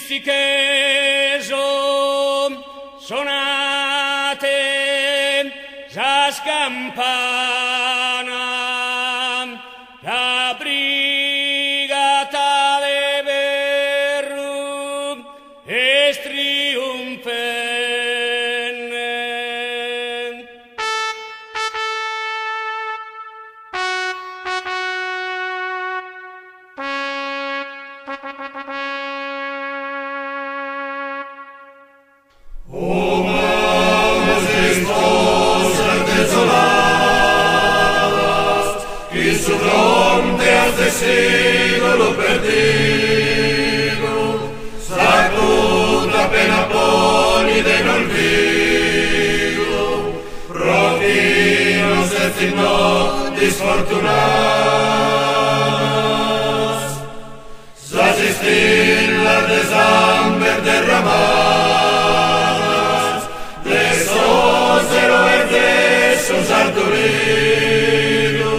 visti che sonate già scampana la brigata de Berru es triunfene. Oh, manos esposas desoladas, que en su fronte has decidido lo perdido, sacuda pena poni del olvido, profinos se signò disfortunadas, s'asistir las de Zamber derramadas, de esos héroes de esos Arturido,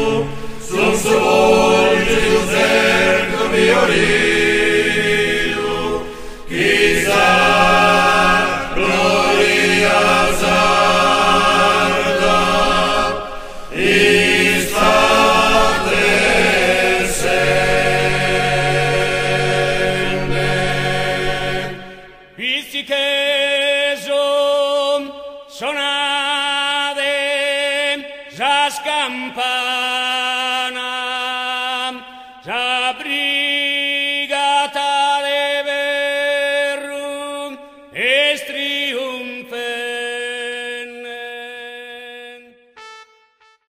son su bollo y su cerco violino, quizá gloria sarda, visti che sonate già scampane